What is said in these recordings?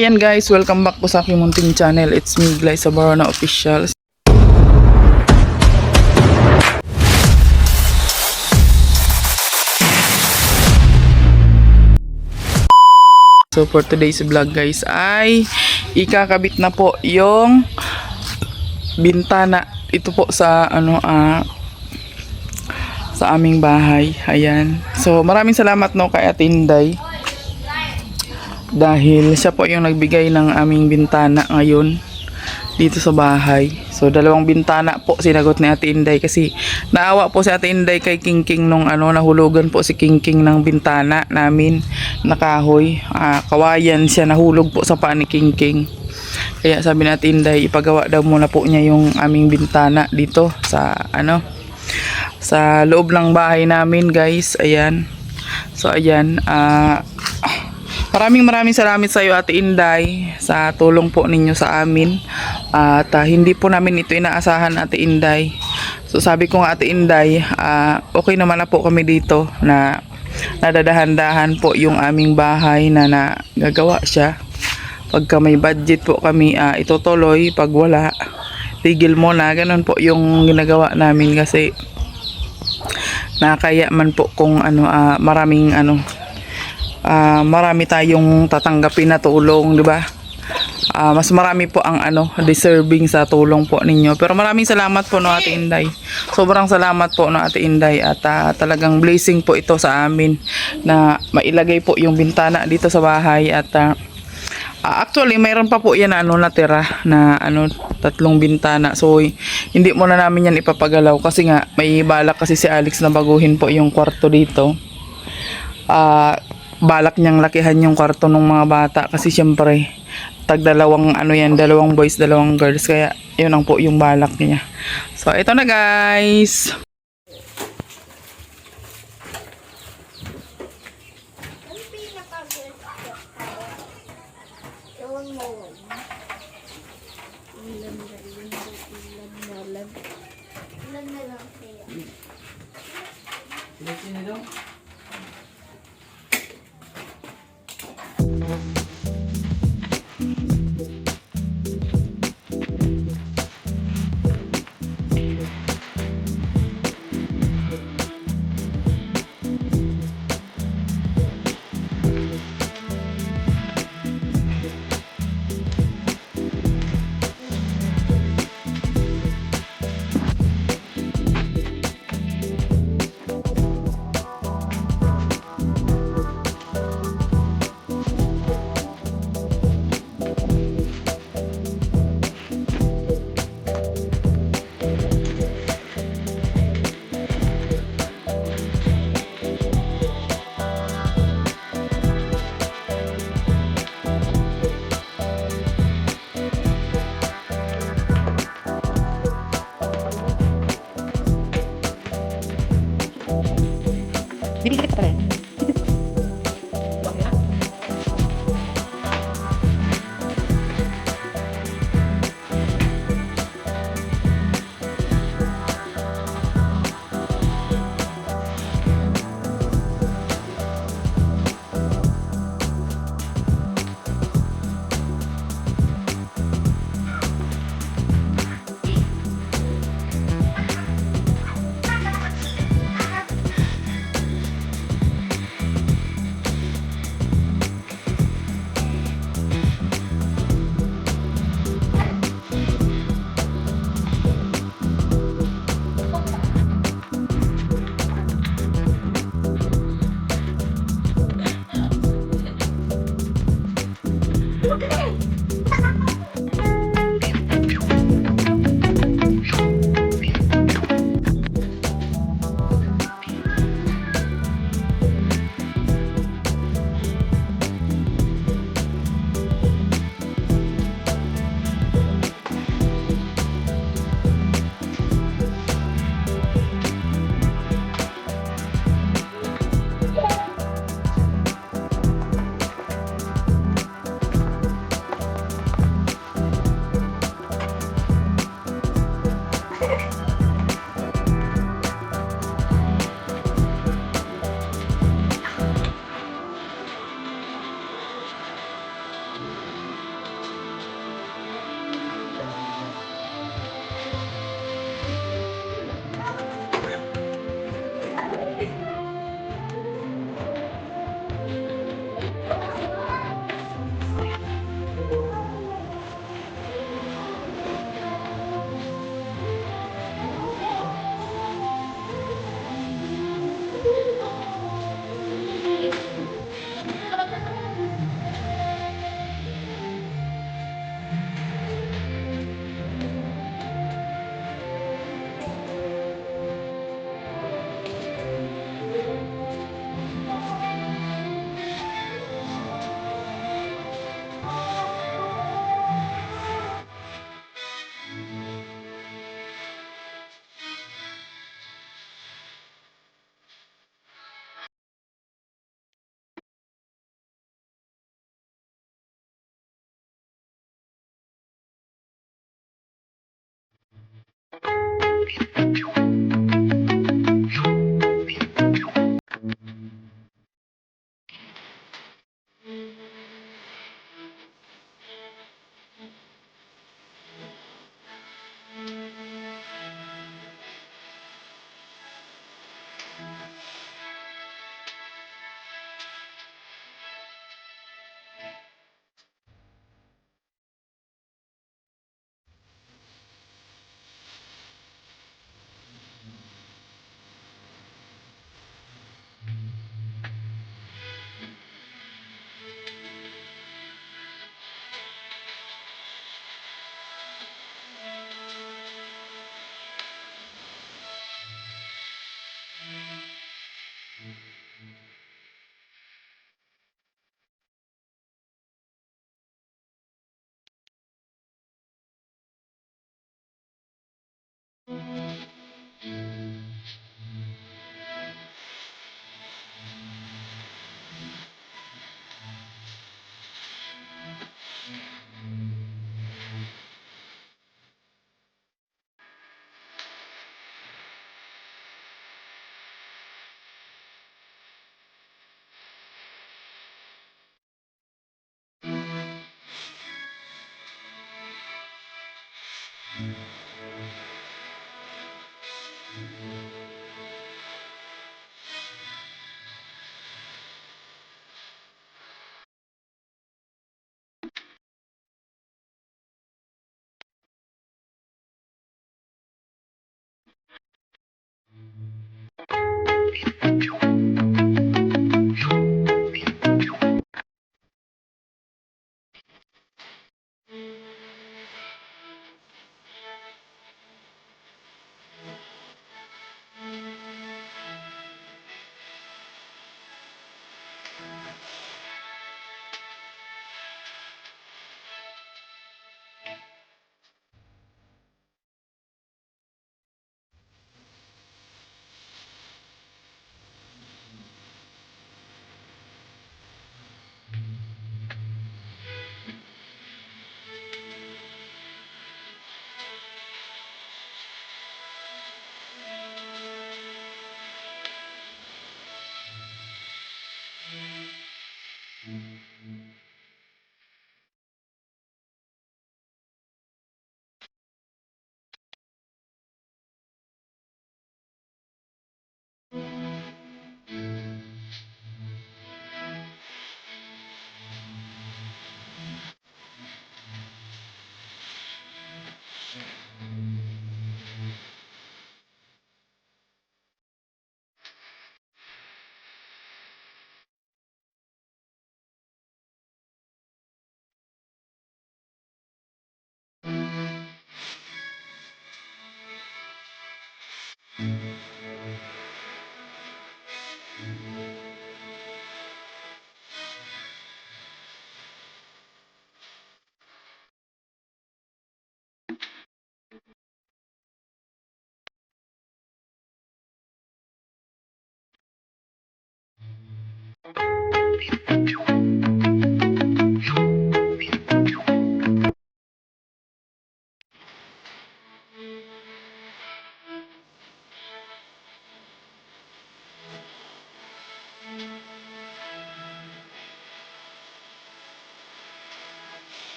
Ayan guys, welcome back po sa aking munting channel. It's me, Glyza Barona Official. So for today's vlog guys ay ikakabit na po yung bintana. Ito po sa sa aming bahay. Ayan. So maraming salamat kay Ate Inday. Dahil siya po yung nagbigay ng aming bintana ngayon dito sa bahay. So dalawang bintana po sinagot ni Ate Inday kasi naawa po si Ate Inday kay Kingking nung nahulugan po si Kingking ng bintana namin na kahoy. Kawayan siya, nahulog po sa paa ni Kingking. Kaya sabi ni Ate Inday ipagawa daw muna po niya yung aming bintana dito sa sa loob ng bahay namin guys. Ayan. So ayan, maraming salamat sa iyo Ate Inday sa tulong po ninyo sa amin at hindi po namin ito inaasahan Ate Inday. So sabi ko nga Ate Inday, okay naman na po kami dito na nadadahan-dahan po yung aming bahay na nagagawa siya. Pagka may budget po kami itutuloy, pag wala tigil muna, ganun po yung ginagawa namin kasi nakaya man po kung marami tayong tatanggapin na tulong, di ba? Mas marami po ang deserving sa tulong po ninyo. Pero maraming salamat po Ate Inday. Sobrang salamat po Ate Inday at talagang blessing po ito sa amin na mailagay po yung bintana dito sa bahay at actually mayroon pa po yan natira na 3 bintana. So hindi muna namin yan ipapagalaw kasi nga may balak kasi si Alex na baguhin po yung kwarto dito. Balak niyang lakihan yung kwarto ng mga bata kasi syempre tagdalawang dalawang boys, dalawang girls, kaya yun ang po yung balak niya. So ito na guys. Dibigit pa rin.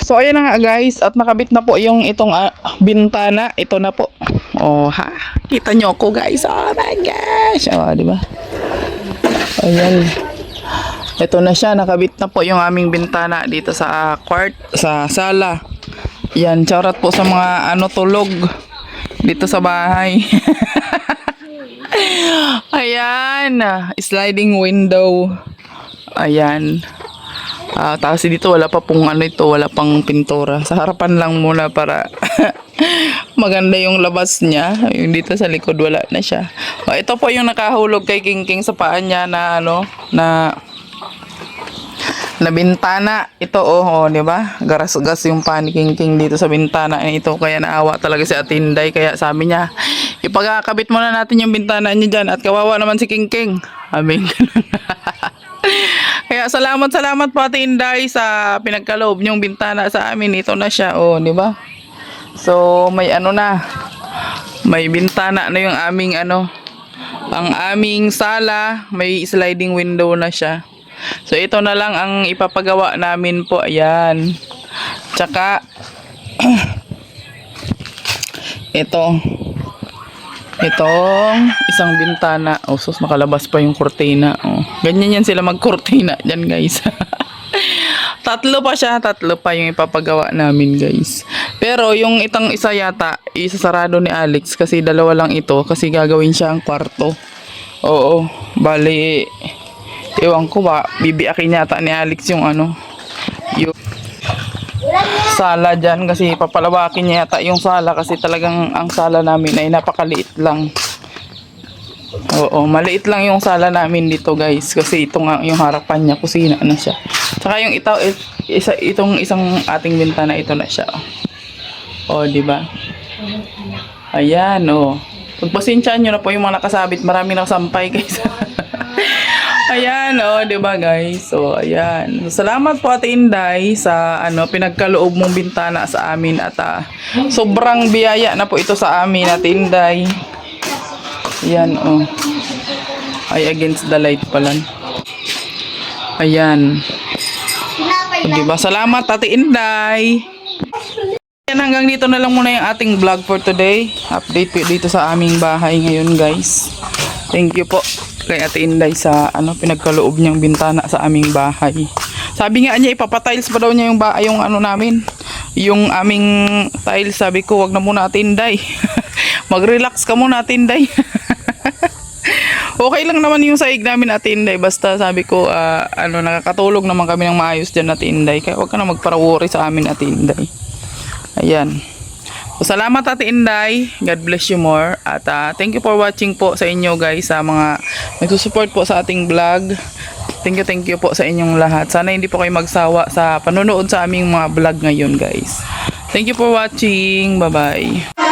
So ayan na nga guys, at nakabit na po yung itong bintana. Ito na po. Oh ha. Kita nyo ako guys. Oh my gosh. Oh, di ba? Ayan. Ito na siya, nakabit na po yung aming bintana dito sa sa sala. Yan, shoutout po sa mga tulog dito sa bahay. Ayan, sliding window. Ayan. Tapos dito wala pa pong wala pang pintura. Sa harapan lang muna para maganda yung labas niya. Yung dito sa likod wala na siya. Ito po yung nakahulog kay King King sa paa niya na na bintana. Ito di ba? Garas-gas yung paa ni King King dito sa bintana ito. Kaya naawa talaga si Atinday. Kaya sabi niya, ipagkakabit muna natin yung bintana niya dyan. At kawawa naman si King King. Aming Kaya salamat po Ate Inday sa pinagkaloob niyong bintana sa amin. Ito na siya, di ba? So, may na. May bintana na yung aming ang aming sala, may sliding window na siya. So, ito na lang ang ipapagawa namin po. Ayan. Tsaka itong isang bintana. Sus, nakalabas pa yung kortina. Ganyan yan sila magkortina dyan, guys. Tatlo pa yung ipapagawa namin, guys. Pero yung itang isa yata, isasarado ni Alex kasi dalawa lang ito kasi gagawin siya ang kwarto. Oo, bali Ewan ko ba, bibiakin yata ni Alex yung ano, yung sala dyan kasi papalawakin niya yata yung sala kasi talagang ang sala namin ay napakaliit lang. Oo, maliit lang yung sala namin dito guys kasi ito nga yung harapan niya, kusina na siya. Tsaka yung itong isang ating bintana ito na siya. Oh, di ba? Ayan, oh. Pagpasensyaan nyo na po yung mga nakasabit, marami nakasampay guys. Ayan, oh, 'di ba guys? So, ayan. Salamat po Ate Inday sa ano pinagkaloob mong bintana sa amin at sobrang biyaya na po ito sa amin Ate Inday. Ayan, oh. Ay against the light pala. Ayan. 'Di ba? Salamat Ate Inday. Ayan, hanggang dito na lang muna yung ating vlog for today. Update po dito sa aming bahay ngayon, guys. Thank you po kay Ate Inday sa ano pinagkaloob niyang bintana sa aming bahay. Sabi nga niya ipapatiles pa daw niya yung ano namin, yung aming tiles. Sabi ko wag na muna Ate Inday. Mag-relax ka muna Ate Inday. Okay lang naman yung saig namin Ate Inday, basta sabi ko ano nakakatulog naman kami ng maayos diyan Ate Inday. Kaya wag ka na magpara-worry sa amin Ate Inday. Ayan. So, salamat Ate Inday. God bless you more. At thank you for watching po sa inyo guys, sa mga nagsusupport po sa ating vlog. Thank you po sa inyong lahat. Sana hindi po kayo magsawa sa panonood sa aming mga vlog ngayon guys. Thank you for watching. Bye bye.